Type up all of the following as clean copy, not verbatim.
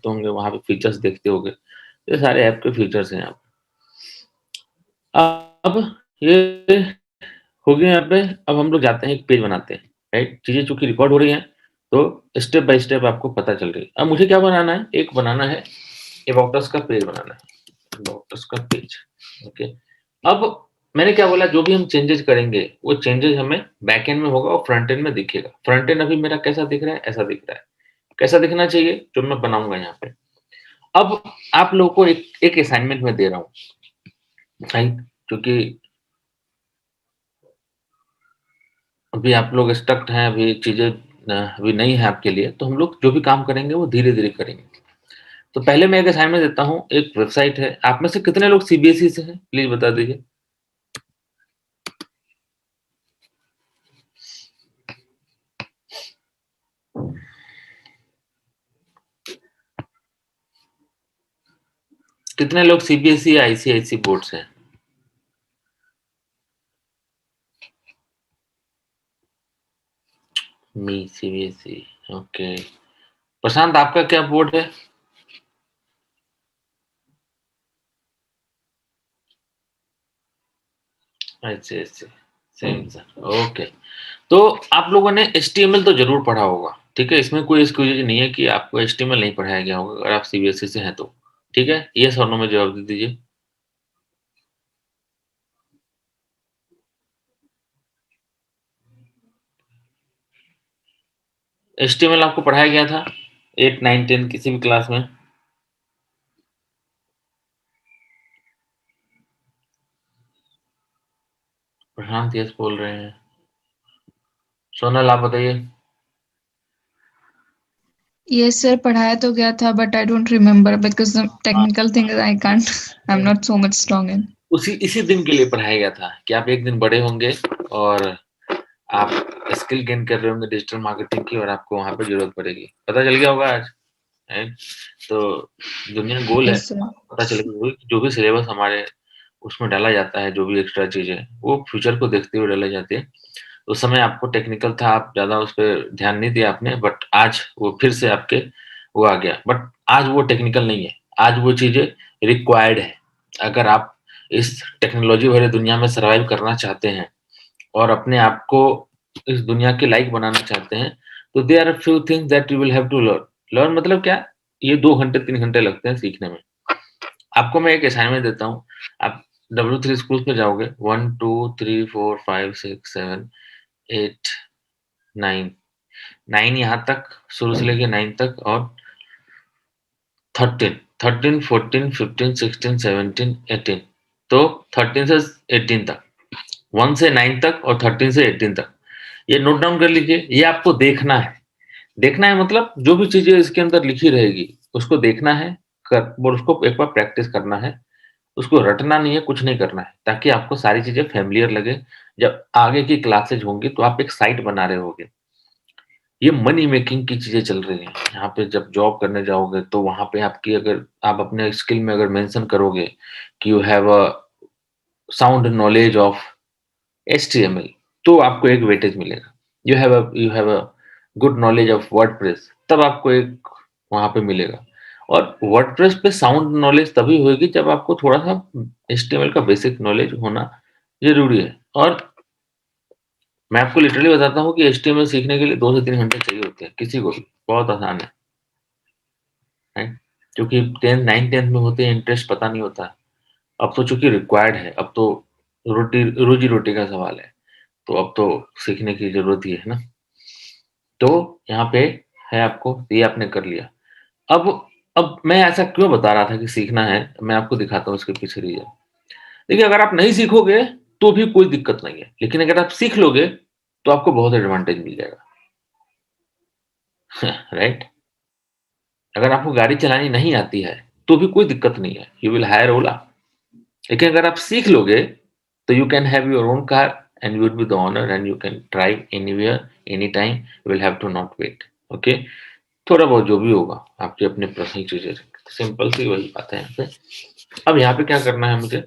होंगे, वहाँ पे फीचर्स देखते होंगे। ये सारे ऐप के फीचर्स हैं यहाँ पे। अब ये हो गया यहाँ पे, अब हम लोग जाते हैं एक पेज बनाते हैं, राइट? चीज़ें चूँकि रिकॉर्ड हो रही हैं, तो स्टेप बाय स्टेप आपको पता चल रही है। अब मुझे क्या बनाना है? एक बनाना है अबाउट अस का पेज बनाना है, अबाउट अस का पेज, ओके। अब मैंने क्या बोला, जो भी हम चेंजेज़ करेंगे, वो चेंजेज़ हमें बैक एंड में होगा और फ्रंट एंड में दिखेगा। फ्रंट एंड अभी मेरा कैसा दिख रहा है? ऐसा दिख रहा है। कैसा दिखना चाहिए? जो मैं बनाऊँगा यहाँ पे। अब आप लोगों को एक असाइनमेंट मैं दे रहा हूँ, राइट? क्योंकि अभी आप लोग स्टक्ड हैं, अभी चीज़ें अभी नई हैं आपके लिए, तो हम लोग जो भी काम करेंगे वो धीरे-धीरे करेंगे। तो पहले मैं एक असाइनमेंट देता हूँ, एक वेबसाइट है, आप में से कितने लोग सीबीएसई से हैं? प्लीज़ बता दीजिए। कितने लोग सीबीएसई या आईसीआईसी बोर्ड से हैं? मी सीबीएसई, ओके। प्रशांत, आपका क्या बोर्ड है? ICSE, same sir, okay. तो आप लोगों ने एचटीएमएल तो ज़रूर पढ़ा होगा, ठीक है? इसमें कोई एक्सक्यूज़ नहीं है कि आपको एचटीएमएल नहीं पढ़ाया गया होगा, अगर आप सीबीएसई से हैं तो, ठीक है? येस और नो में जवाब दे दीजिए। एचटीएमएल आपको पढ़ाया गया था 8, 9, 10 किसी भी क्लास में? प्रशांत यस बोल रहे हैं। सोनल, आप बताइए। Yes, sir, पढ़ाया तो गया था, but I don't remember because the technical things I can't. I'm not so much strong in. उसी इसी दिन के लिए पढ़ाया गया था कि आप एक दिन बड़े होंगे और आप स्किल गेन कर रहे होंगे डिजिटल मार्केटिंग की और आपको वहाँ पे ज़रूरत पड़ेगी। पता चल गया होगा आज, राइट? तो दुनिया गोल है, Yes, sir. पता चलेगा जो भी सिलेबस हमारे उसमें डाला जाता है, जो भी एक्स्ट्रा चीज़ें, वो फ्यूचर को देखते हुए डाली जाती है। उस समय आपको टेक्निकल था, आप ज़्यादा उस पे ध्यान नहीं दिया आपने, बट आज वो फिर से आपके वो आ गया। बट आज वो टेक्निकल नहीं है, आज वो चीज़ें रिक्वायर्ड है। अगर आप इस टेक्नोलॉजी भरे दुनिया में सर्वाइव करना चाहते हैं और अपने आप को इस दुनिया के लायक बनाना चाहते हैं, तो there are few things that you will have to learn. Learn मतलब क्या? ये 2 घंटे 3 घंटे लगते हैं सीखने में। आपको मैं एक असाइनमेंट देता हूँ, आप W3 स्कूल्स में जाओगे, 1, 2, 3, 4, 5, 6, 7, 8, 9, 9 यहाँ तक, शुरू से लेके 9 तक, और 13, 13, 14, 15, 16, 17, 18, तो 13 से 18 तक, 1 से 9 तक और 13 से 18 तक। ये नोट डाउन कर लीजिए, ये आपको देखना है। देखना है मतलब जो भी चीज़ें इसके अंदर लिखी रहेगी, उसको देखना है, कर और उसको एक बार प्रैक्टिस करना है। उसको रटना नहीं है, कुछ नहीं करना है, ताकि आपको सारी चीज़ें फ़ैमिलियर लगे। जब आगे की क्लासेज़ होंगी, तो आप एक साइट बना रहे होगे। ये मनी मेकिंग की चीज़ें चल रही हैं। यहाँ पे जब जॉब करने जाओगे, तो वहाँ पे आपकी, अगर आप अपने स्किल में अगर मेंशन करोगे कि you have a sound knowledge of HTML, तो आपको एक वेटेज मिलेगा। You have a good knowledge of WordPress, तब आपको एक वहाँ पे मिलेगा। और वर्डप्रेस पे साउंड नॉलेज तभी होगी जब आपको थोड़ा-सा एचटीएमएल का बेसिक नॉलेज होना ज़रूरी है। और मैं आपको लिटरली बताता हूँ कि एचटीएमएल सीखने के लिए 2 से 3 घंटे चाहिए होते हैं, किसी को भी, बहुत आसान है, राइट? क्योंकि 10th 9th-10th में होते हैं, इंटरेस्ट पता नहीं होता। अब तो चूँकि रिक्वायर्ड है, अब तो रोज़ी-रोटी का सवाल है, तो अब तो सीखने की ज़रूरत ही है ना? तो यहाँ पे है आपको, ये आपने कर लिया। अब अब मैं ऐसा क्यों बता रहा था कि सीखना है, मैं आपको दिखाता हूँ इसके पीछे रीज़न। देखिए, अगर आप नहीं सीखोगे, तो भी कोई दिक्कत नहीं है, लेकिन अगर आप सीख लोगे, तो आपको बहुत एडवांटेज मिल जाएगा, राइट? अगर आपको गाड़ी चलानी नहीं आती है, तो भी कोई दिक्कत नहीं है, यू विल हायर ओला। लेकिन अगर आप सीख लोगे, तो you can have your own car and you will be the owner and you can drive anywhere, any time, you will have to not wait, okay? थोड़ा बहुत जो भी होगा, आपकी अपनी पर्सनल चीज़ें, सिंपल सी वही बात है यहाँ पे। अब यहाँ पे क्या करना है मुझे,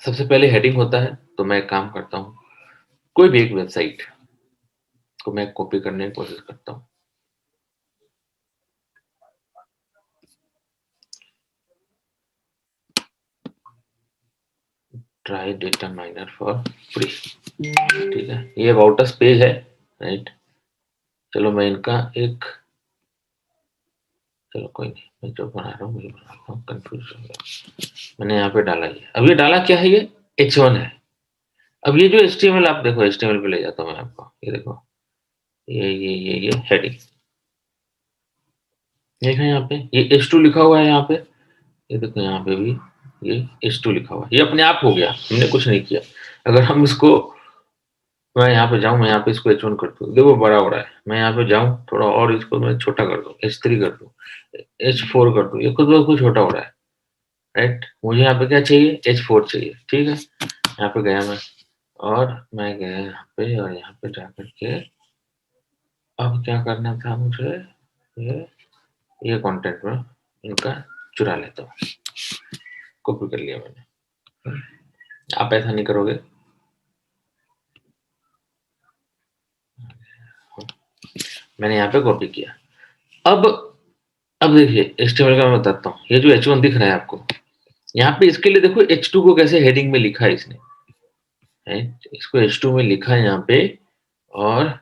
सबसे पहले हेडिंग होता है, तो मैं एक काम करता हूँ, कोई भी एक वेबसाइट को मैं कॉपी करने की कोशिश करता हूँ। Try data minor for free, ठीक है, ये अबाउट अस पेज है, राइट। चलो मैं इनका एक, चलो कोई नहीं, मैं जो बना रहा हूँ वही बनाता हूँ, कंफ्यूज हो गया। मैंने यहाँ पे डाला ये, अब ये डाला क्या है, ये H1 है। अब ये जो HTML आप देखो, HTML पे ले जाता हूँ मैं आपको, ये देखो, ये हेडिंग, देखो यहाँ पे ये H2 लिखा हुआ है यहाँ पे, ये देखो यहाँ पे भी ये H2 लिखा हुआ है, ये अपने आप हो गया, हमने कुछ नहीं किया। अगर हम इसको, मैं यहाँ पे जाऊँ, मैं यहाँ पे इसको H1 कर दूँ, देखो बड़ा हो रहा है, मैं यहाँ पे जाऊँ थोड़ा और इसको मैं छोटा कर दूँ, H3 कर दूँ, H4 कर दूँ, ये खुद ब खुद छोटा हो रहा है, राइट। मुझे यहाँ पे क्या चाहिए, H4 चाहिए, ठीक है। यहाँ पे गया मैं, और मैं गया यहाँ पे, और यहाँ पे जाकर के अब क्या करना था मुझे, ये कंटेंट में इनका चुरा लेता हूँ, कॉपी कर लिया मैंने। आप ऐसा नहीं करोगे, मैंने यहाँ पे कॉपी किया। अब देखिए HTML का मैं बताता हूँ, ये जो H1 दिख रहा है आपको, यहाँ पे इसके लिए देखो H2 को कैसे हेडिंग में लिखा है इसने, है? इसको H2 में लिखा है यहाँ पे, और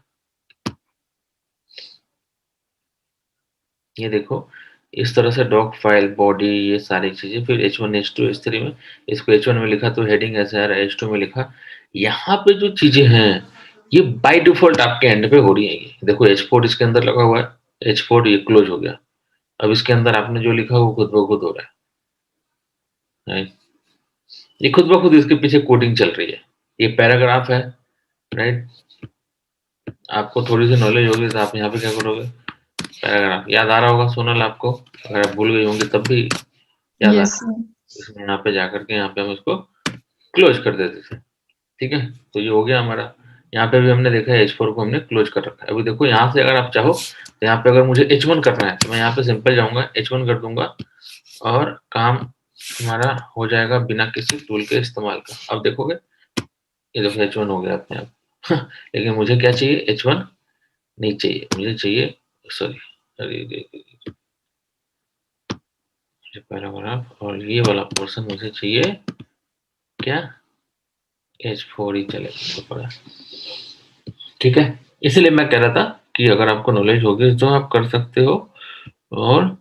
ये देखो इस तरह से डॉक फाइल बॉडी ये सारी चीजें, फिर H1 H2 H3 में, इसको H1 में लिखा तो हेडिंग ऐसे आ रहा है, H2 में लिखा। यहाँ पे जो चीजें हैं ये बाय डिफॉल्ट आपके एंड पे हो रही है, ये देखो H4 इसके अंदर लगा हुआ है, H4 ये क्लोज हो गया। अब इसके अंदर आपने जो लिखा वो खुद ब खुद हो रहा है, राइट। ये खुद ब खुद इसके पीछे कोडिंग चल रही है, ये पैराग्राफ है, राइट। आपको थोड़ी सी नॉलेज होगी तो आप यहाँ पे क्या करोगे, पैराग्राफ याद आ रहा होगा सोनल आपको, अगर आप भूल गई होंगी तब भी याद आ Yes, रहा, sir. इसमें यहाँ पे जाकर के यहाँ पे हम इसको क्लोज कर देते थे, ठीक है। तो ये हो गया हमारा, यहाँ पे भी हमने देखा है H4 को हमने क्लोज कर रखा है। अभी देखो यहाँ से अगर आप चाहो तो यहाँ पे अगर मुझे H1 करना है तो मैं यहाँ पे सिंपल जाऊंगा, H1 कर दूंगा, और काम हमारा हो जाएगा बिना किसी टूल के इस्तेमाल का। अब देखोगे ये देखो H1 हो गया अपने आप लेकिन मुझे क्या चाहिए, H1 नहीं चाहिए, मुझे चाहिए, सॉरी, अरे पैराग्राफ, और ये वाला पोर्शन मुझे चाहिए क्या, H4 ही चलेगा तो पड़ा, ठीक है। इसीलिए मैं कह रहा था कि अगर आपको नॉलेज होगी तो आप कर सकते हो। और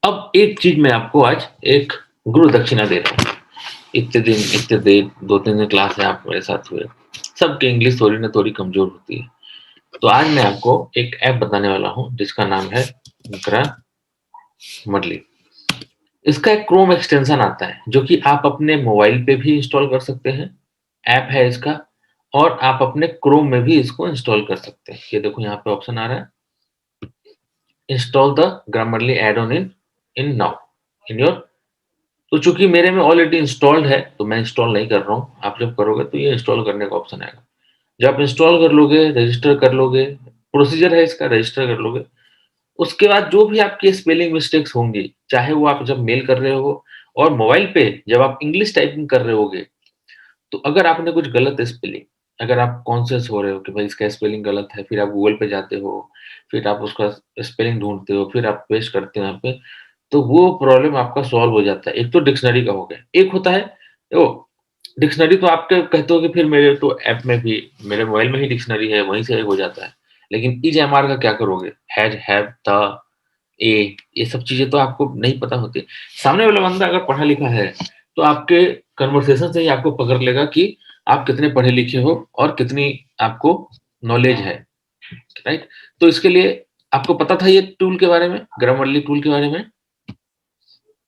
अब एक चीज मैं आपको आज एक गुरु दक्षिणा दे रहा हूँ, इतने दिन इतने देर 2-3 दिन क्लास है आप मेरे साथ हुए, सबकी इंग्लिश थोड़ी ना थोड़ी कमजोर होती है। तो आज मैं आपको एक ऐप बताने वाला हूँ जिसका नाम है ग्रामरली। इसका एक क्रोम एक्सटेंशन आता है जो कि आप अपने मोबाइल पे भी इंस्टॉल कर सकते हैं, ऐप है इसका, और आप अपने क्रोम में भी इसको इंस्टॉल कर सकते हैं। ये देखो यहाँ पे ऑप्शन आ रहा है, install the Grammarly add on in now in your. तो चूंकि मेरे में ऑलरेडी इंस्टॉल्ड है तो मैं इंस्टॉल नहीं कर रहा हूँ, आप जब करोगे तो ये इंस्टॉल करने का ऑप्शन आएगा। जब आप इंस्टॉल कर लोगे, रजिस्टर कर लोगे, प्रोसीजर है इसका, रजिस्टर कर लोगे, उसके बाद जो भी आपकी स्पेलिंग मिस्टेक्स होंगी, चाहे वो आप जब मेल कर रहे हो और मोबाइल पे जब आप इंग्लिश टाइपिंग कर रहे होगे, तो अगर आपने कुछ गलत स्पेलिंग, अगर आप कॉन्शियस हो रहे हो कि भाई इसका स्पेलिंग गलत है, फिर आप गूगल पे जाते हो, फिर आप उसका स्पेलिंग ढूंढते हो, फिर आप पेस्ट करते हो यहाँ पे, तो वो प्रॉब्लम आपका सॉल्व हो जाता है। एक तो डिक्शनरी का हो गया, एक होता है वो डिक्शनरी, तो आपके कहते हो कि फिर मेरे तो ऐप में भी, मेरे मोबाइल में ही डिक्शनरी है, वहीं से हो जाता है। लेकिन इजएमआर का क्या करोगे, हैज, हैव, द, ये सब चीजें तो आपको नहीं पता होती। सामने वाला बंदा अगर पढ़ा लिखा है तो आपके कन्वर्सेशन से ही आपको पकड़ लेगा कि आप कितने पढ़े लिखे हो और कितनी आपको नॉलेज है, राइट। तो इसके लिए आपको पता था ये टूल के बारे में, ग्रामरली टूल के बारे में।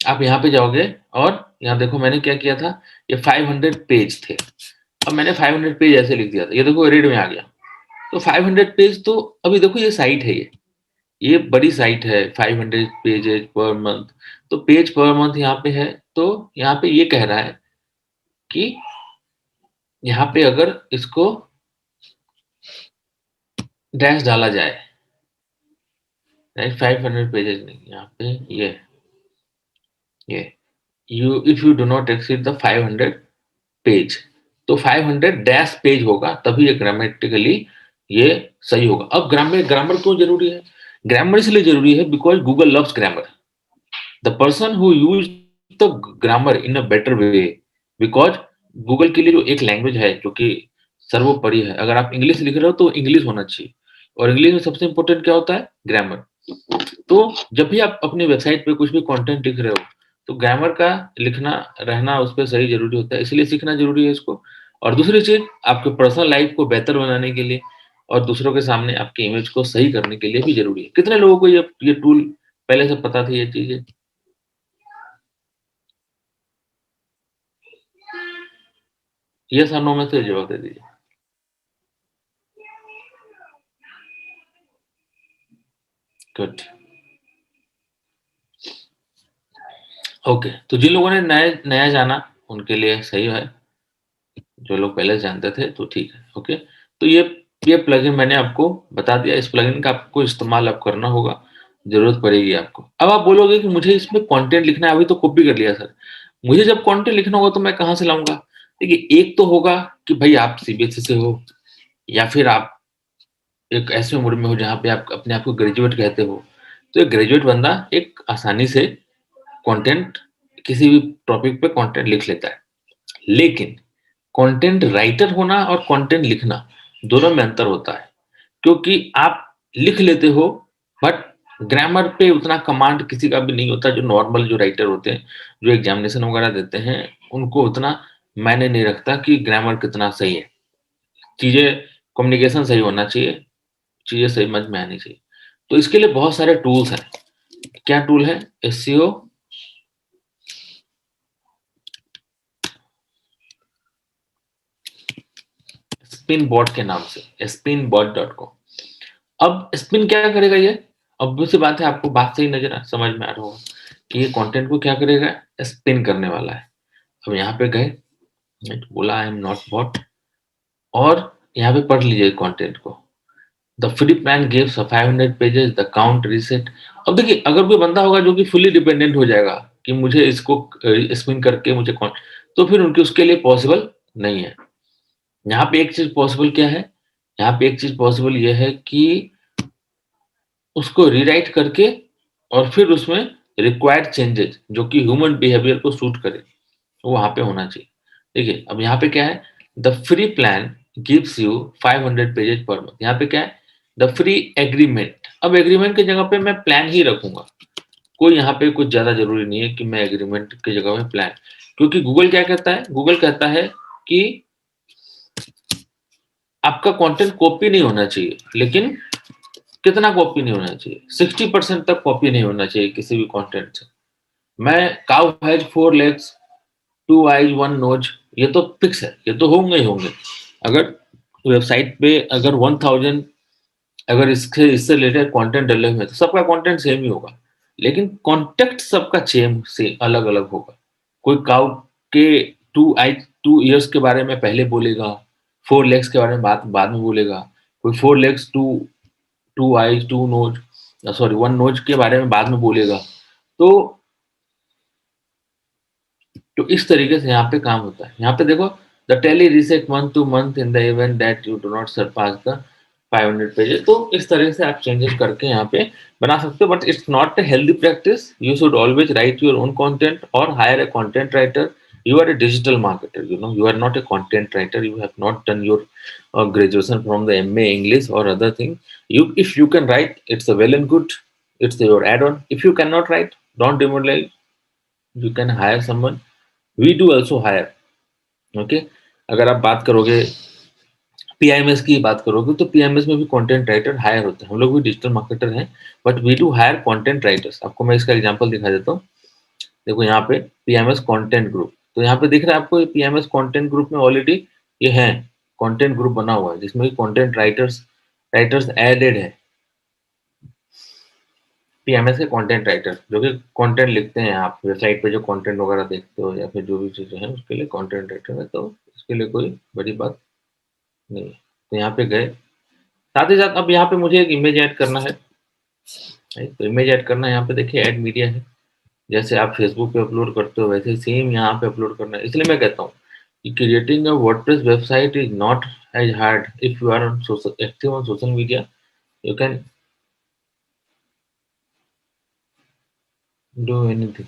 आप यहाँ पे जाओगे और यहाँ देखो मैंने क्या किया था, ये 500 पेज थे। अब मैंने 500 पेज ऐसे लिख दिया था, ये देखो रीड में आ गया। तो 500 पेज, तो अभी देखो ये साइट है, ये बड़ी साइट है, 500 पेजेज पर मंथ। तो पेज पर मंथ यहाँ पे है, तो यहाँ पे ये कह रहा है कि यहाँ पे अगर इसको डैश डाला जाए, राइट, 500 पेजेज नहीं, यहाँ पे ये you if you do not exceed the 500 page, तो 500 डैश पेज होगा, तभी ये ग्रामेटिकली ये सही होगा। अब ग्रामर क्यों ज़रूरी है? ग्रामर इसलिए ज़रूरी है because Google loves grammar. The person who use the grammar in a better way, because Google के लिए जो एक लैंग्वेज है जो कि सर्वोपरि है, अगर आप इंग्लिश लिख रहे हो तो इंग्लिश होना चाहिए, और इंग्लिश में सबसे इम्पोर्टेंट क्या होता है? ग्रामर। तो जब भी आप अपनी वेबसाइट पे कुछ भी कंटेंट लिख रहे हो, तो ग्रामर का लिखना रहना उस पे सही ज़रूरी होता है, इसलिए सीखना ज़रूरी है इसको। और दूसरी चीज़, आपके पर्सनल लाइफ़ को बेहतर बनाने के लिए और दूसरों के सामने आपकी इमेज को सही करने के लिए भी ज़रूरी है। कितने लोगों को ये टूल पहले से पता थी ये चीज़ें? येस और नो में से जवाब दे दीजिए। गुड। ओके, तो जिन लोगों ने नया जाना, उनके लिए सही है। जो लोग पहले से जानते थे तो ठीक है, ओके। तो ये प्लगइन मैंने आपको बता दिया, इस प्लगइन का आपको इस्तेमाल अब करना होगा, ज़रूरत पड़ेगी आपको। अब आप बोलोगे कि मुझे इसमें कंटेंट लिखना है, अभी तो कॉपी कर लिया सर। मुझे जब कंटेंट लिखना होगा तो मैं कहाँ से लाऊँगा? देखिए, एक तो होगा कि भई आप सीबीएसई से हो, या फिर आप एक ऐसे उम्र में हो जहाँ पे आप अपने आप को ग्रेजुएट कहते हो। तो एक ग्रेजुएट बंदा एक आसानी से कंटेंट, किसी भी टॉपिक पे कंटेंट लिख लेता है। लेकिन कंटेंट राइटर होना और कंटेंट लिखना, दोनों में अंतर होता है। क्योंकि आप लिख लेते हो, बट ग्रामर पे उतना कमांड किसी का भी नहीं होता। जो नॉर्मल जो राइटर होते हैं, जो एग्जामिनेशन वगैरह देते हैं, उनको उतना मायने नहीं रखता कि ग्रामर कितना सही है। चीज़ें, कम्युनिकेशन सही होना चाहिए, चीज़ें समझ में आनी चाहिए। तो इसके लिए बहुत सारे टूल्स हैं। क्या टूल है? एसईओ स्पिन बॉट के नाम से, spinbot.com। अब स्पिन क्या करेगा ये? ऑब्वियस सी बात है, आपको बात सही समझ में आ रहा होगा कि ये कंटेंट को क्या करेगा? स्पिन करने वाला है। अब यहाँ पे गए, बोला आई एम नॉट बॉट, और यहाँ पे पढ़ लीजिए कंटेंट को। The free plan gives 500 pages, the count reset. अब देखिए, अगर कोई बंदा होगा जो कि फुली डिपेंडेंट हो जाएगा कि मुझे इसको स्पिन करके मुझे तो फिर उनके उसके लिए पॉसिबल नहीं है। यहाँ पे एक चीज पॉसिबल क्या है? यहाँ पे एक चीज पॉसिबल ये है कि उसको रीराइट करके और फिर उसमें रिक्वायर्ड चेंजेस जो कि ह्यूमन बिहेवियर को सूट करे, वो वहाँ पे होना चाहिए। देखिए, अब यहाँ पे क्या है? The free plan gives you 500 pages per month. यहाँ पे क्या है? The free agreement. अब एग्रीमेंट की जगह पे मैं प्लान ही रखूंगा। कोई यहाँ पे कुछ ज्यादा जरूरी नहीं है कि मैं एग्रीमेंट की जगह में प्लान, क्योंकि गूगल क्या कहता है? गूगल कहता है कि आपका कंटेंट कॉपी नहीं होना चाहिए, लेकिन कितना कॉपी नहीं होना चाहिए? 60% तक कॉपी नहीं होना चाहिए किसी भी कंटेंट से। मैं cow has 4 legs, 2 eyes 1 nose, ये तो फिक्स है, ये तो होंगे ही होंगे। अगर वेबसाइट पे अगर 1000 अगर इससे रिलेटेड कंटेंट डले हुए हैं, तो सबका कंटेंट सेम ही होगा, लेकिन कॉन्टेक्स्ट सबका सेम से अलग अलग होगा। कोई काउ के 2 ईयर्स के बारे में पहले बोलेगा, 4 लेग्स के बारे में बाद बाद में बोलेगा। कोई 4 legs, 2 eyes 2 nose, sorry 1 nose के बारे में बाद में बोलेगा। तो इस तरीके से यहाँ पे काम होता है। यहाँ पे देखो, the tally reset month to month in the event that you do not surpass the 500 pages. तो इस तरह से आप चेंजेस करके यहाँ पे बना सकते हो, but it's not a healthy practice. You should always write your own content और hire a content writer. You are a digital marketer, you are not a content writer. You have not done your graduation from the MA English or other thing. If you can write, it's a well and good. It's your add-on. If you cannot write, don't demoralize. You can hire someone. We do also hire. Okay. अगर आप बात करोगे PIMS की बात करोगे, तो PIMS में भी कंटेंट राइटर हायर होते हैं। हम लोग भी डिजिटल मार्केटर हैं, but we do hire content writers. आपको मैं इसका एग्जांपल दिखा देता हूँ। देखो यहाँ पे पीएमएस कंटेंट ग्रुप, तो यहाँ पे दिख रहा है आपको, पीएमएस कंटेंट ग्रुप में ऑलरेडी ये है, कंटेंट ग्रुप बना हुआ है जिसमें कंटेंट राइटर्स एडेड है। पीएमएस के कंटेंट राइटर जो कि कंटेंट लिखते हैं, आप वेबसाइट पे जो कंटेंट वगैरह देखते हो या फिर जो भी चीजें हैं, उसके लिए कंटेंट राइटर है। तो इसके लिए कोई बड़ी बात नहीं है। तो यहाँ पे गए, साथ ही साथ अब यहाँ पे मुझे एक इमेज ऐड करना है। तो इमेज ऐड करना है, यहाँ पे देखिए ऐड मीडिया है। जैसे आप फेसबुक पे अपलोड करते हो, वैसे सेम यहाँ पे अपलोड करना है। इसलिए मैं कहता हूँ Creating a WordPress website is not as hard if you are on active on social media. You can do anything.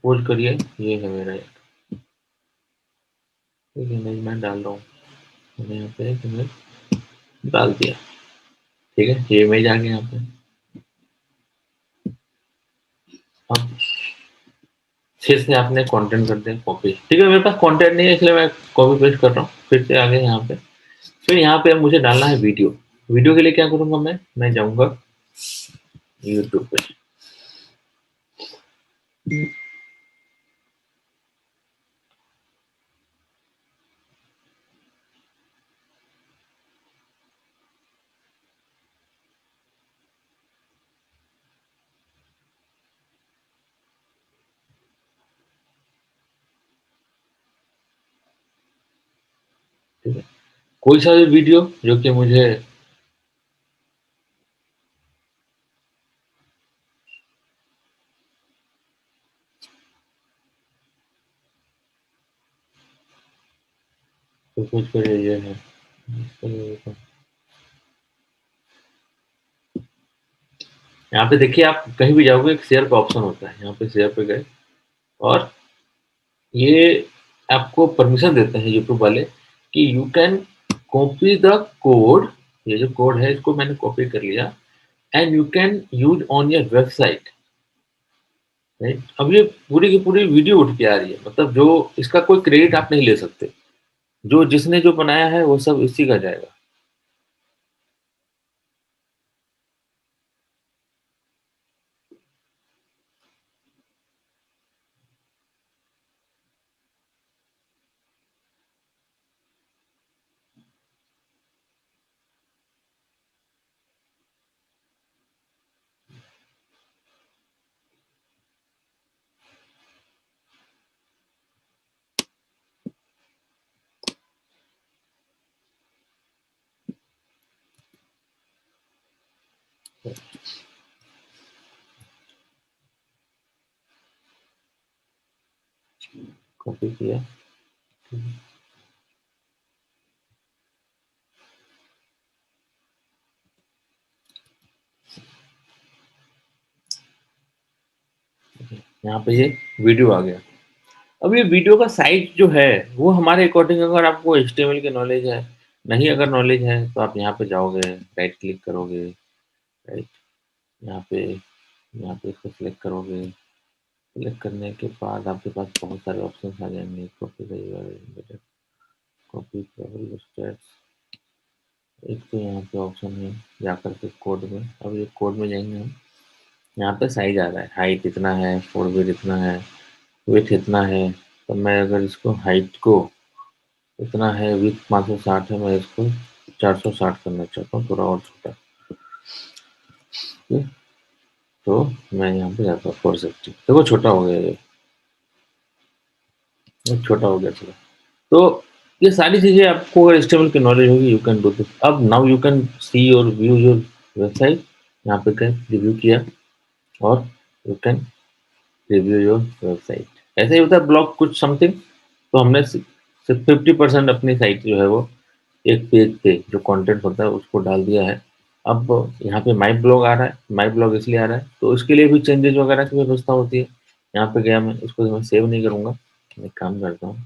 Post करिए, ये है मेरा एक इमेज मैं डाल रहा हूँ। मैंने यहाँ पे एक इमेज डाल दिया, ठीक है, ये इमेज आ गया यहाँ पे। अब फिर से आपने कंटेंट कर दिया कॉपी, ठीक है, मेरे पास कंटेंट नहीं है इसलिए मैं कॉपी पेस्ट कर रहा हूँ। फिर से आ गए यहाँ पे, फिर यहाँ पे अब मुझे डालना है वीडियो। वीडियो के लिए क्या करूँगा, मैं जाऊँगा यूट्यूब पे। ठीक है, कोई सा भी वीडियो जो कि मुझे कुछ करे ये है, यहाँ पे देखिए आप कहीं भी जाओगे एक शेयर का ऑप्शन होता है, यहाँ पे शेयर पे गए और ये आपको परमिशन देते हैं यूट्यूब वाले कि you can copy the code. ये जो कोड है इसको मैंने कॉपी कर लिया and you can use on your website, right. अब ये पूरी की पूरी वीडियो उठ के आ रही है, मतलब जो इसका कोई क्रेडिट आप नहीं ले सकते, जो जिसने जो बनाया है वो सब इसी का जाएगा। कॉपी किया, यहाँ पे ये वीडियो आ गया। अब ये वीडियो का साइज जो है वो हमारे अकॉर्डिंग, अगर आपको HTML की नॉलेज है, नहीं अगर नॉलेज है तो आप यहाँ पे जाओगे, राइट क्लिक करोगे, राइट, यहाँ पे इसको सिलेक्ट करोगे। सिलेक्ट करने के बाद आपके पास बहुत सारे ऑप्शन आ जाएंगे। कॉपी का यूआरएल, कॉपी ट्रैवल स्टेट्स, एक तो यहाँ पे ऑप्शन है जाकर के कोड में। अब ये कोड में जाएंगे हम, यहाँ पे साइज आ रहा है, हाइट इतना है, फोरविड्थ इतना है, विड्थ इतना है। तो मैं अगर इसको हाइट को इतना है, विड्थ 560 है, मैं इसको 460 करना चाहता हूँ, थोड़ा और छोटा। ठीक? तो मैं यहाँ पे जाता हूँ 460, देखो छोटा हो गया, ये छोटा हो गया थोड़ा। तो ये सारी चीजें आपको अगर HTML की नॉलेज होगी, यू कैन डू दिस। अब नाउ यू कैन सी और व्यू योर वेबसाइट। यहाँ पे क्या रिव्यू किया और you can review your website. ऐसा ही होता है ब्लॉग कुछ समथिंग। तो हमने सिर्फ 50% अपनी साइट जो है वो एक पेज पे जो कंटेंट होता है उसको डाल दिया है। अब यहाँ पे माई ब्लॉग आ रहा है, माई ब्लॉग इसलिए आ रहा है तो उसके लिए भी चेंजेस वगैरह की व्यवस्था होती है। यहाँ पे गया मैं, इसको मैं सेव नहीं करूँगा, मैं एक काम करता हूँ,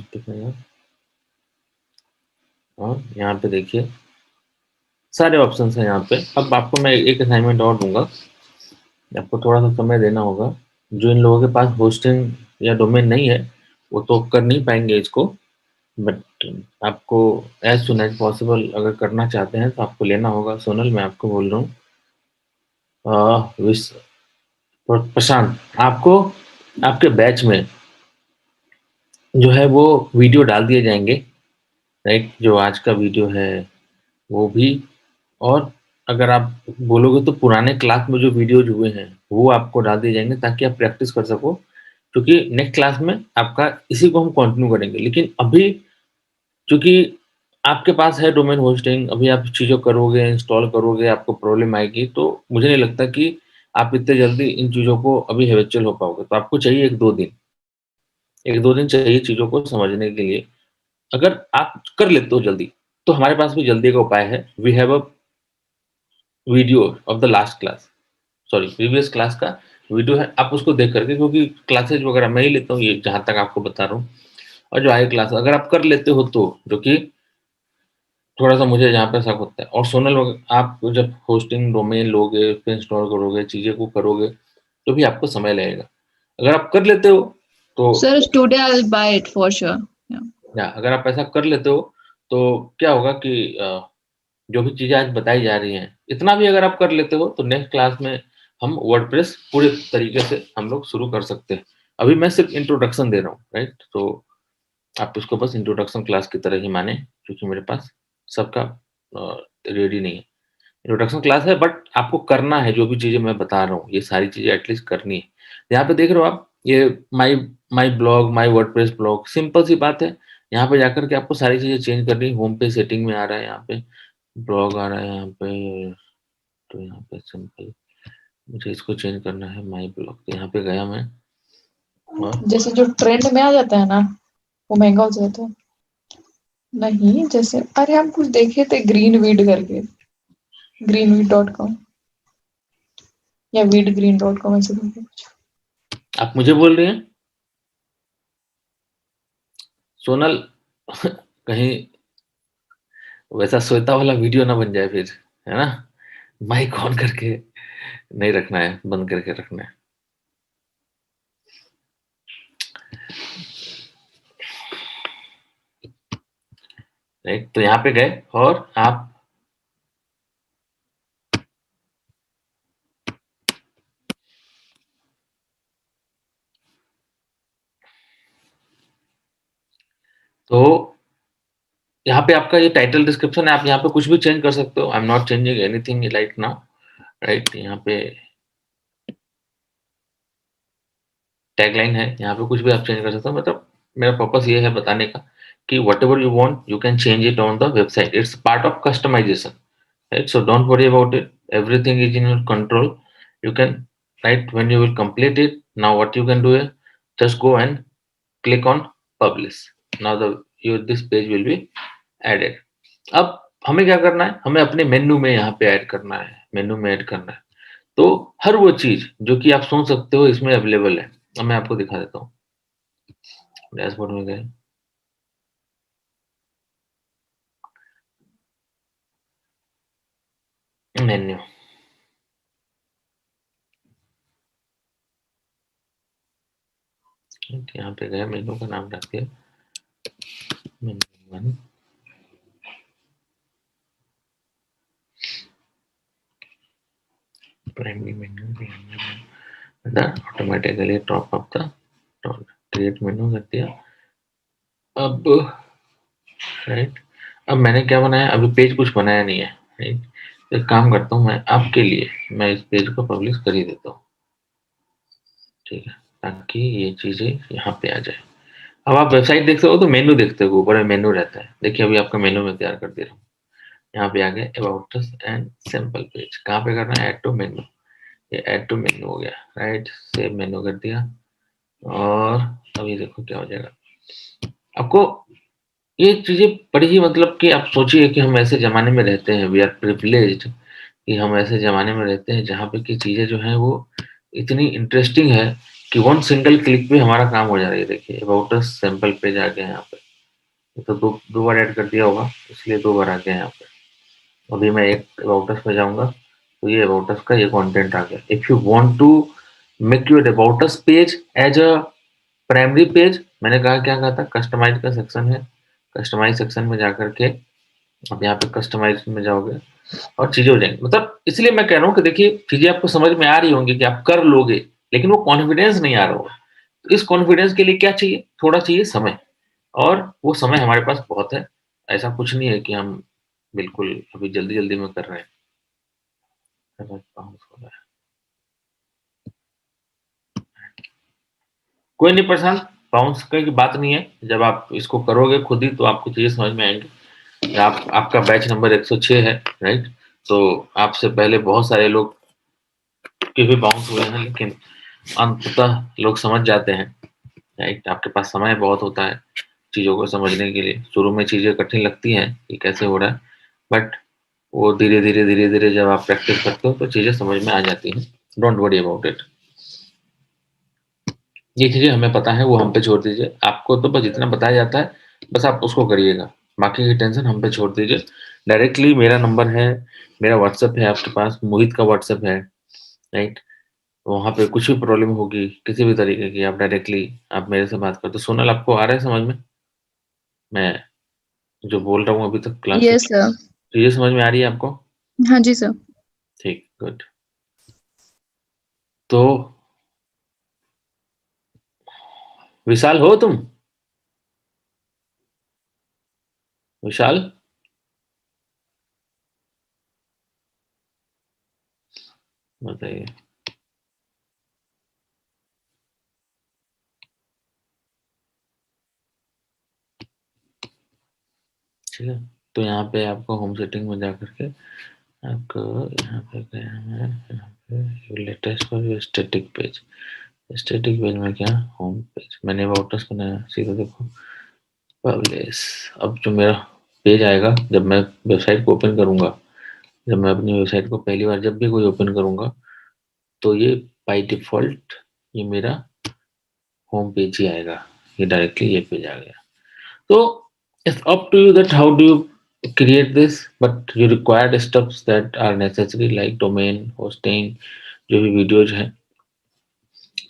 ठीक है यार। और यहाँ पे देखिए सारे ऑप्शंस हैं यहाँ पे। अब आपको मैं एक असाइनमेंट और दूंगा, आपको थोड़ा सा समय देना होगा। जो इन लोगों के पास होस्टिंग या डोमेन नहीं है वो तो कर नहीं पाएंगे इसको, बट आपको एज सुन एज पॉसिबल अगर करना चाहते हैं तो आपको लेना होगा। सोनल मैं आपको बोल रहा हूँ, प्रशांत, आपको आपके बैच में जो है वो वीडियो डाल दिए जाएंगे, राइट। जो आज का वीडियो है वो भी, और अगर आप बोलोगे तो पुराने क्लास में जो वीडियोज हुए हैं वो आपको डाल दिए जाएंगे ताकि आप प्रैक्टिस कर सको क्योंकि नेक्स्ट क्लास में आपका इसी को हम कंटिन्यू करेंगे। लेकिन अभी चूँकि आपके पास है डोमेन होस्टिंग, अभी आप चीज़ों करोगे, इंस्टॉल करोगे, आपको प्रॉब्लम आएगी, तो मुझे नहीं लगता कि आप इतने जल्दी इन चीज़ों को अभी हैबिचुअल हो पाओगे। तो आपको चाहिए 1-2 दिन। 1-2 दिन चाहिए चीज़ों को समझने के लिए। अगर आप कर लेते हो जल्दी, तो हमारे पास भी जल्दी का उपाय है। We have a video of the last class, sorry previous class का वीडियो है, आप उसको देख करके, क्योंकि क्लासेज़ वगैरह मैं ही लेता हूँ, ये जहाँ तक आपको बता रहा हूँ। और जो आगे क्लास अगर आप कर लेते हो तो, जो कि थोड़ा-सा मुझे जहाँ पे शक होता है, और सोनल आप जब होस्टिंग डोमेन लोगे, फिर इंस्टॉल करोगे, चीज़ें को करोगे, तो भी आपको समय लगेगा। अगर आप कर लेते हो तो Sir, today I'll buy it for sure. Yeah. या अगर आप ऐसा कर लेते हो, तो क्या होगा कि जो भी चीज़ें आज बताई जा रही हैं, इतना भी अगर आप कर लेते हो, तो नेक्स्ट क्लास में हम वर्डप्रेस पूरे तरीके से हम लोग शुरू कर सकते हैं। अभी मैं सिर्फ़ इंट्रोडक्शन दे रहा हूँ, राइट? तो आप इसको बस इंट्रोडक्शन क्लास की तरह ही मानें, क्योंकि मेरे पास सबका रेडी नहीं है। इंट्रोडक्शन क्लास है, बट आपको करना है जो भी चीज़ें मैं बता रहा हूँ, ये सारी चीज़ें एटलीस्ट करनी है। यहाँ पे देख रहे हो आप, ये my my blog, my WordPress blog, simple सी बात है। यहाँ पे जाकर के आपको सारी चीज़ें चेंज करनी है। होम पेज सेटिंग में आ रहा है, यहाँ पे ब्लॉग आ रहा है, यहाँ पे तो यहाँ पे सिंपल मुझे इसको चेंज करना है, माई ब्लॉग। तो यहाँ पे गया मैं, और जैसे जो ट्रेंड में आ जाता है ना, वो महंगा हो जाता है। नहीं, जैसे अरे हम कुछ देखे थे ग्रीनवीड करके, greenweed.com या weedgreen.com ऐसे करके कुछ। आप मुझे बोल रही हैं? सोनल कहीं वैसा श्वेता वाला वीडियो ना बन जाए फिर, है ना? माइक ऑन करके नहीं रखना है, बंद करके रखना है। राइट, तो यहाँ पे गए और आप तो यहाँ पे आपका ये टाइटल डिस्क्रिप्शन है, आप यहाँ पे कुछ भी चेंज कर सकते हो। I am not changing anything right now, right? यहाँ पे टैगलाइन है, यहाँ पे कुछ भी आप चेंज कर सकते हो। मतलब मेरा पर्पस ये है बताने का कि whatever you want you can change it on the website. It's part of customization, right? So don't worry about it, everything is in your control. You can, right, when you will complete it, now what you can do is just go and click on publish. Now this page will be added. अब हमें क्या करना है, हमें अपने menu में यहाँ पे ऐड करना है, मेन्यू में ऐड करना है। तो हर वो चीज जो कि आप सोच सकते हो इसमें अवेलेबल है। अब मैं आपको दिखा देता हूँ। डैशबोर्ड में गए, मेन्यू, यहाँ पे गए, मेन्यू का नाम रख दिया menu 1, primary menu, automatically top up the create menu कर दिया। अब राइट, अब मैंने क्या बनाया, अभी पेज कुछ बनाया नहीं है, राइट? एक काम करता हूँ, मैं आपके लिए मैं इस पेज को पब्लिश कर ही देता हूँ, ठीक है? ताकि ये चीजें यहाँ पे आ जाए। अब आप वेबसाइट देखते हो तो मेन्यू देखते हो, ऊपर में मेन्यू रहता है। देखिए अभी आपका मेन्यू में तैयार कर दे रहा हूँ। यहाँ पे आ गए about us and simple page. कहाँ पे करना है? Add to menu. ये ऐड टू मेन्यू हो गया, राइट? सेव मेन्यू कर दिया, और अभी देखो क्या हो जाएगा। आपको ये चीजें बड़ी ही, मतलब कि आप सोचिए कि हम ऐसे ज़माने में रहते हैं, वी आर प्रिविलेज्ड कि हम ऐसे ज़माने में रहते हैं जहाँ पे की चीज़ें जो हैं वो इतनी इंटरेस्टिंग है कि वन सिंगल क्लिक पे हमारा काम हो जा रहा है। देखिए अबाउट अस सैंपल पेज आ गया है यहाँ पे। ये तो दो बार ऐड कर दिया होगा, इसलिए 2 बार आ गया है यहाँ पे। अभी मैं एक अबाउट अस में जाऊँगा, तो ये अबाउट अस का ये कंटेंट आ गया। If you want to make your about us page as a primary page, मैंने कहा क्या कहा था, कस्टमाइज का सेक्शन है। कस्टमाइज सेक्शन में जाकर के अब यहाँ पे कस्टमाइज में जाओगे और चीजें हो जाएंगी। मतलब इसलिए मैं कह रहा हूँ कि देखिए चीजें आपको समझ में आ रही होंगी कि आप कर लोगे, लेकिन वो कॉन्फिडेंस नहीं आ रहा होगा। तो इस कॉन्फिडेंस के लिए क्या चाहिए? थोड़ा चाहिए समय, और वो समय हमारे पास बहुत है। ऐसा कुछ नहीं है कि हम बिल्कुल अभी जल्दी जल्दी में कर रहे हैं। कोई नहीं परेशान, बाउंस की बात नहीं है। जब आप इसको करोगे खुद ही तो आपको चीज़ें समझ में आएँगी। आपका बैच नंबर 106 है, राइट? तो आपसे पहले बहुत सारे लोग के भी बाउंस हुए हैं, लेकिन अंततः लोग समझ जाते हैं, राइट? आपके पास समय बहुत होता है चीज़ों को समझने के लिए। शुरू में चीज़ें कठिन लगती हैं कि कैसे हो रहा है, बट वो धीरे-धीरे जब आप प्रैक्टिस करते हो तो चीज़ें समझ में आ जाती हैं। Don't worry about it. ये चीज़ें हमें पता है, वो हम पे छोड़ दीजिए। आपको तो बस जितना बताया जाता है, बस आप उसको करिएगा। बाकी की टेंशन हम पे छोड़ दीजिए। डायरेक्टली मेरा नंबर है, मेरा व्हाट्सएप है आपके पास, मोहित का व्हाट्सएप है, राइट? वहाँ पे कुछ भी प्रॉब्लम होगी, किसी भी तरीके की, आप डायरेक्टली आप मेरे से बात कर तो सोनल आपको आ रहा है समझ में? मैं जो बोल रहा हूँ अभी तक क्लास से, यस सर। चीज़ें समझ में आ रही है आपको? हाँ जी सर। ठीक, गुड। तो विशाल हो तुम? विशाल? बताइए। ठीक है, तो यहाँ पे आपको होम सेटिंग में जा करके आपको यहाँ पे गया है, यहाँ पे लेटेस्ट पर स्टैटिक पेज। स्टैटिक पेज में क्या, होम पेज मैंने अबाउट बनाया, सीधा देखो पब्लिश। अब जो मेरा पेज आएगा जब मैं वेबसाइट को ओपन करूँगा, जब मैं अपनी वेबसाइट को पहली बार जब भी कोई ओपन करूँगा, तो ये बाय डिफ़ॉल्ट ये मेरा होम पेज ही आएगा। ये डायरेक्टली ये पेज आ गया। So it's up to you that how do you create this, but you required steps that are necessary like domain, hosting, जो भी वीडियोज हैं।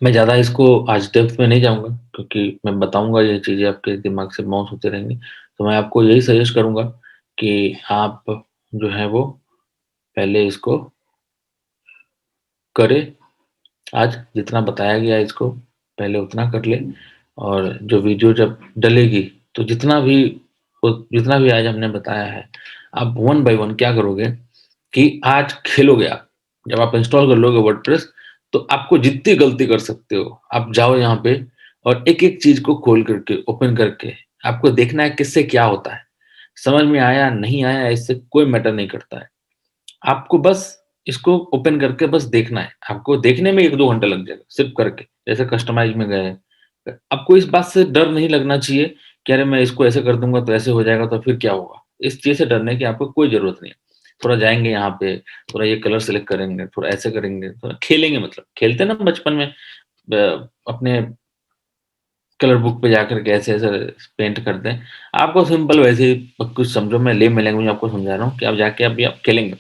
मैं ज़्यादा इसको आज डेप्थ में नहीं जाऊँगा क्योंकि मैं बताऊँगा ये चीज़ें आपके दिमाग से बाउंस होते रहेंगी। तो मैं आपको यही सजेस्ट करूँगा कि आप जो है वो पहले इसको करें। आज जितना बताया गया है इसको पहले उतना कर ले, और जो वीडियो जब डलेगी तो जितना भी आज हमने बताया है, आप वन बाय वन क्या करोगे कि आज खेलोगे आप। जब आप इंस्टॉल कर लोगे वर्डप्रेस तो आपको जितनी गलती कर सकते हो, आप जाओ यहाँ पे और एक-एक चीज़ को खोल करके, ओपन करके आपको देखना है किससे क्या होता है। समझ में आया, नहीं आया इससे कोई मैटर नहीं करता है। आपको बस इसको ओपन करके बस देखना है। आपको देखने में 1-2 घंटा लग जाएगा, सिर्फ़ करके। जैसे कस्टमाइज़ में गए, आपको इस बात से डर नहीं लगना चाहिए कि अरे मैं इसको ऐसे कर दूँगा तो ऐसे हो जाएगा तो फिर क्या होगा? इस चीज़ से डरने की आपको कोई ज़रूरत नहीं है। थोड़ा जाएँगे यहाँ पे, थोड़ा ये कलर सेलेक्ट करेंगे, थोड़ा ऐसे करेंगे, थोड़ा खेलेंगे मतलब। खेलते हैं ना बचपन में अपने कलर बुक पे जाकर के ऐसे-ऐसे पेंट करते हैं। आपको सिंपल वैसे ही कुछ समझो, मैं लेम लैंग्वेज में आपको समझा रहा हूँ कि आप जाके अभी आप खेलेंगे।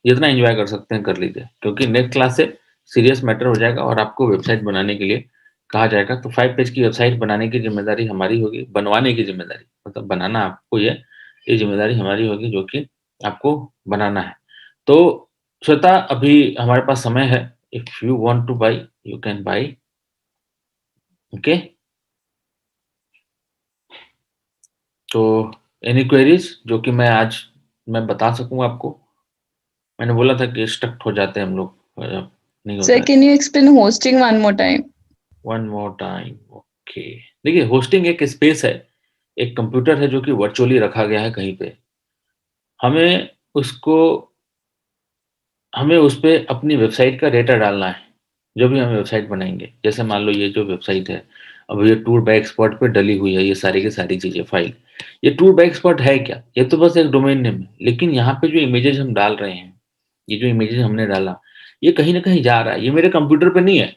जितना एन्जॉय कर सकते हैं कर लीजिए, क्योंकि नेक्स्ट क्लास से सीरियस मैटर हो जाएगा और आपको वेबसाइट बनाने के लिए कहा जाएगा। तो 5 पेज की वेबसाइट बनाने की ज़िम्मेदारी हमारी होगी, बनवाने की ज़िम्मेदारी मतलब बनाना आपको ये ज़िम्मेदारी हमारी होगी जो कि आपको बनाना है। तो श्वेता अभी हमारे पास समय है, if you want to buy you can buy, okay? तो एनी क्वेरीज़ जो कि मैं बता सकूँ आपको? मैंने बोला था कि स्टक हो जाते हैं हम लोग, नहीं होता Sir, है। can you explain hosting one more time? One more time, okay. देखिए होस्टिंग एक स्पेस है, एक कंप्यूटर है जो कि वर्चुअली रखा गया है कहीं पे। हमें उसको हमें उसपे अपनी वेबसाइट का डेटा डालना है, जो भी हम वेबसाइट बनाएँगे। जैसे मान लो ये जो वेबसाइट है, अब ये टूर बाय एक्सपर्ट पे डली हुई है ये सारी की सारी चीज़ें फाइल। ये टूर बाय एक्सपर्ट है क्या? ये तो बस एक डोमेन नेम है, लेकिन यहाँ पे जो इमेजेस हम डाल रहे हैं, ये जो इमेजेस हमने डाला, ये कहीं न कहीं जा रहा है। ये मेरे कंप्यूटर पे नहीं है।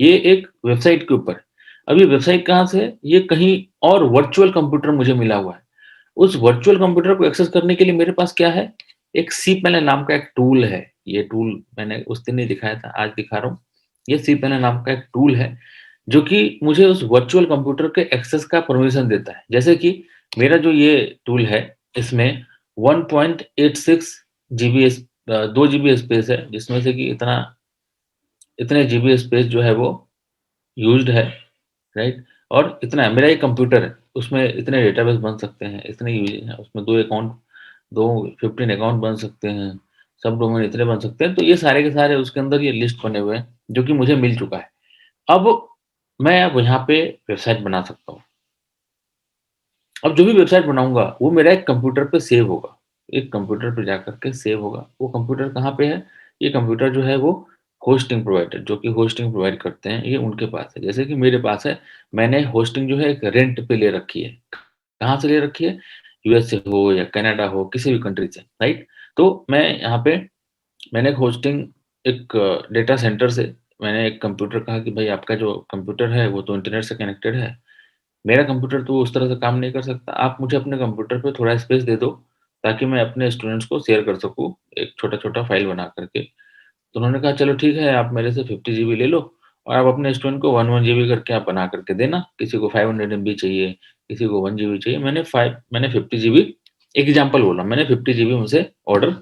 ये एक वेबसाइट के ऊपर। अब ये वेबसाइट कहाँ से है? ये कहीं और वर्चुअल कंप्यूटर मुझे मिला हुआ है। उस वर्चुअल कंप्यूटर को एक्सेस करने के लिए मेरे पास क्या है? एक cpanel नाम का एक टूल है। ये टूल मैंने उस दिन नहीं दिखाया था, आज दिखा रहा हूँ। ये cpanel नाम का एक टूल है, जो कि मुझे उस वर्चुअल कंप्यूटर के एक्सेस का परमिशन देता है। जैसे कि मेरा जो ये टूल है, इसमें 1.86 जीबी 2 जीबी स्पेस है, जिसमें से कि इतने जीबी स्पेस जो है वो यूज़्ड है, राइट? और इतना है, मेरा एक कंप्यूटर है, उसमें इतने डेटाबेस बन सकते हैं, इतने यूज़ हैं, उसमें 2 15 अकाउंट बन सकते हैं, सब डोमेन इतने बन सकते हैं, तो ये सारे के सारे उसके अंदर ये लिस्ट बने हुए हैं, जो कि मुझे मिल चुका है। अब मैं अब यहाँ पे वेबसाइट बना सकता हूँ। अब जो भी वेबसाइट बनाऊँगा, वो मेरा एक कंप्यूटर पे सेव होगा। एक कंप्यूटर पे जाकर के सेव होगा। वो कंप्यूटर कहाँ पे है? ये कंप्यूटर जो है वो होस्टिंग प्रोवाइडर जो कि होस्टिंग प्रोवाइड करते हैं, ये उनके पास है। जैसे कि मेरे पास है, मैंने होस्टिंग जो है एक रेंट पे ले रखी है। कहाँ से ले रखी है? यूएस से हो या कनाडा हो, किसी भी कंट्री से, राइट? तो मैं यहाँ पे मैंने एक होस्टिंग एक डेटा सेंटर से मैंने एक कंप्यूटर कहा कि भाई आपका जो कंप्यूटर है, वो तो इंटरनेट से कनेक्टेड है। मेरा कंप्यूटर तो उस तरह से काम नहीं कर सकता। आप मुझे अपने कंप्यूटर पे थोड़ा स्पेस दे दो, ताकि मैं अपने स्टूडेंट्स को शेयर कर सकूँ, एक छोटा-छोटा फ़ाइल बना कर के। तो उन्होंने कहा चलो ठीक है, आप मेरे से 50 जीबी ले लो और आप अपने स्टूडेंट को 1 जीबी करके आप बना करके देना। किसी को 500 एमबी चाहिए, किसी को 1 जीबी चाहिए। मैंने 50 जीबी एग्ज़ाम्पल बोला, मैंने 50 जीबी उनसे ऑर्डर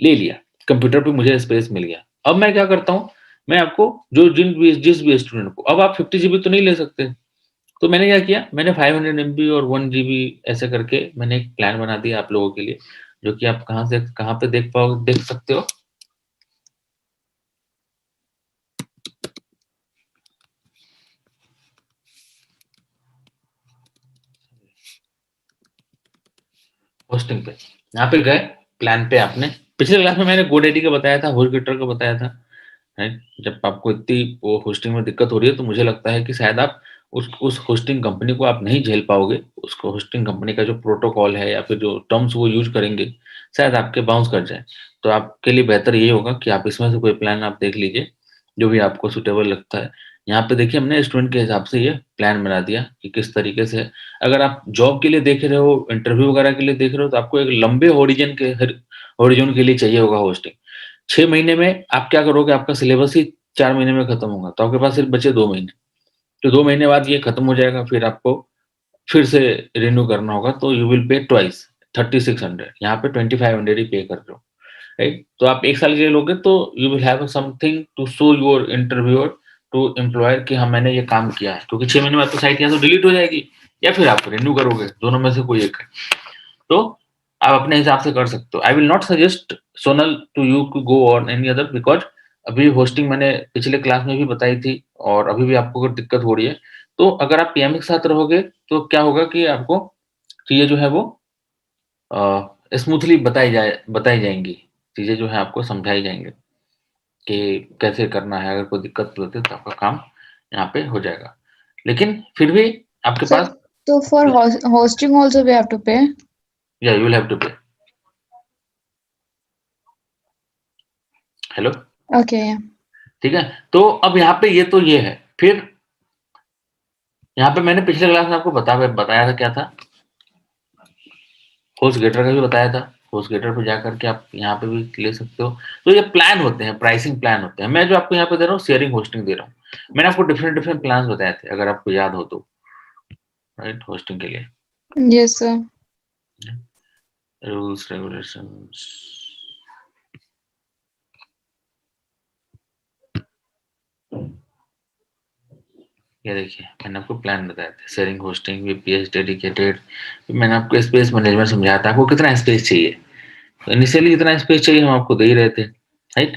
ले लिया। कंप्यूटर पे मुझे स्पेस मिल गया। अब मैं क्या करता हूँ, मैं आपको जो जिस भी स्टूडेंट को अब आप 50 जीबी तो नहीं ले सकते। तो मैंने क्या किया, मैंने 500 एमबी और 1 जीबी ऐसे करके मैंने एक प्लान बना दिया आप लोगों के लिए, जो कि आप कहाँ पे देख सकते हो। होस्टिंग पे। यहाँ पे गए, प्लान पे आपने पिछले क्लास में मैंने गोडैडी का बताया था, होस्टगिटर का बताया था, राइट? जब आपको इतनी वो होस्टिंग में दिक्कत हो रही है, तो मुझे लगता है कि शायद आप उस होस्टिंग कंपनी को आप नहीं झेल पाओगे। उसको होस्टिंग कंपनी का जो प्रोटोकॉल है या फिर जो टर्म्स वो यूज़ करेंगे, शायद आपके बाउंस कर जाए। तो आपके लिए बेहतर ये होगा कि आप इसमें से कोई प्लान आप देख लीजिए, जो भी आपको सूटेबल लगता है। यहाँ पे देखिए हमने स्टूडेंट के हिसाब से ये प्लान बना दिया कि किस तरीके से अगर आप जॉब के लिए देख रहे हो, इंटरव्यू वगैरह के लिए देख रहे हो, तो आपको एक लंबे हॉरिज़ॉन के लिए चाहिए होगा होस्टिंग। 6 महीने में आप क्या करोगे, आपका सिलेबस ही 4 महीने में खत्म होगा, तो आपके पास सिर्फ बचे 2 महीने। तो 2 महीने बाद ये खत्म हो जाएगा, फिर आपको फिर से रिन्यू करना होगा, तो यू विल पे ट्वाइस 3600 यहाँ पे 2500 ही पे कर रहे हो, राइट? तो आप 1 साल के लिए लोगे तो you will have something to show your interviewer to employer कि हाँ, मैंने ये काम किया है। क्योंकि 6 महीने बाद तो साइट या तो डिलीट हो जाएगी या फिर आप रिन्यू करोगे, दोनों में से कोई एक है। तो आप अपने हिसाब से कर सकते हो। I will not suggest Sonal to you to go on any other because अभी होस्टिंग मैंने पिछले क्लास में भी बताई थी और अभी भी आपको अगर दिक्कत हो रही है, तो अगर आप पीएमए के साथ रहोगे, तो क्या होगा कि आपको चीज़ें जो है वो स्मूथली बताई जाएँगी। चीज़ें जो है आपको समझाई जाएँगी कि कैसे करना है, अगर कोई दिक्कत होती है तो आपका काम यहाँ पे हो जाएगा। लेकिन फिर भी आपके So, pass so for hosting also we have to pay. या यू विल हैव टू पे। हेलो? Okay, yeah. ठीक है? तो अब यहाँ पे ये है। फिर यहाँ पे मैंने पिछले क्लास में आपको बताया था क्या था? होस्टगेटर का भी बताया था। होस्टगेटर पे जाकर के आप यहाँ पे भी ले सकते हो। तो ये प्लान होते हैं, प्राइसिंग प्लान होते हैं। मैं जो आपको यहाँ पे दे रहा हूँ शेयरिंग होस्टिंग दे रहा हूँ। मैंने आपको डिफरेंट प्लान्स बताए थे, अगर आपको याद हो तो, राइट? होस्टिंग के लिए। Yes, sir. रूल्स रेगुलेशंस ये देखिए, मैंने आपको प्लान बताया था। शेयरिंग होस्टिंग, वीपीएस, डेडिकेटेड, मैंने आपको स्पेस मैनेजमेंट समझाया था। आपको कितना स्पेस चाहिए? तो इनिशियली इतना स्पेस चाहिए, हम आपको दे ही रहे थे, राइट?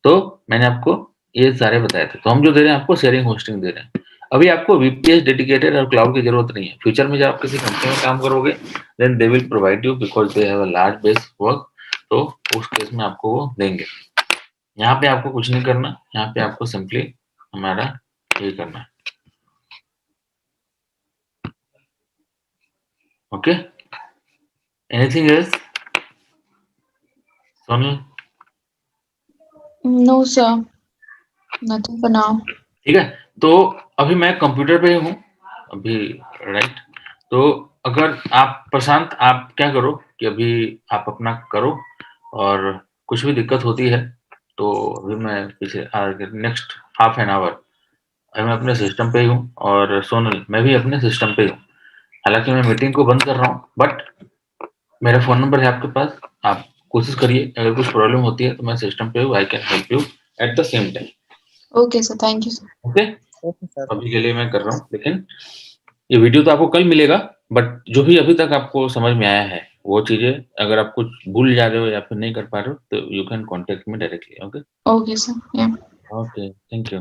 तो मैंने आपको ये सारे बताए थे। तो हम जो दे रहे हैं आपको शेयरिंग होस्टिंग दे रहे हैं। अभी आपको वीपीएस, डेडिकेटेड और क्लाउड की ज़रूरत नहीं है। फ्यूचर में जब आप किसी कंपनी में काम करोगे, then they will provide you because they have a large base work, तो उस केस में आपको वो देंगे। यहाँ पे आपको कुछ नहीं करना, यहाँ पे आपको सिंपली हमारा ये करना है। Okay? Anything else? Sonal? No, sir. Nothing for now. ठीक है? तो अभी मैं कंप्यूटर पे हूँ, अभी, राइट? तो अगर आप प्रशांत आप क्या करो कि अभी आप अपना करो और कुछ भी दिक्कत होती है, तो अभी मैं पीछे नेक्स्ट हाफ एन आवर अभी मैं अपने सिस्टम पे ही हूँ और सोनल मैं भी अपने सिस्टम पे ही हूँ। हालाँकि मैं मीटिंग को बंद कर रहा हूँ, बट मेरा फ़ोन नंबर है आपके पास, आप कोशिश करिए, अगर कुछ प्रॉब्लम होती है तो मैं सिस्टम पे हूँ, I can help you at the same time. Okay, sir. Thank you, sir. Okay? Okay sir. अभी के लिए मैं कर रहा हूँ, लेकिन ये वीडियो तो आपको कल मिलेगा, बट जो भी अभी तक आपको समझ में आया है, वो चीज़ें अगर आप कुछ भूल जा रहे हो या फिर नहीं कर पा रहे हो, तो you can contact me directly. Okay? Okay, sir. Yeah. Okay, thank you.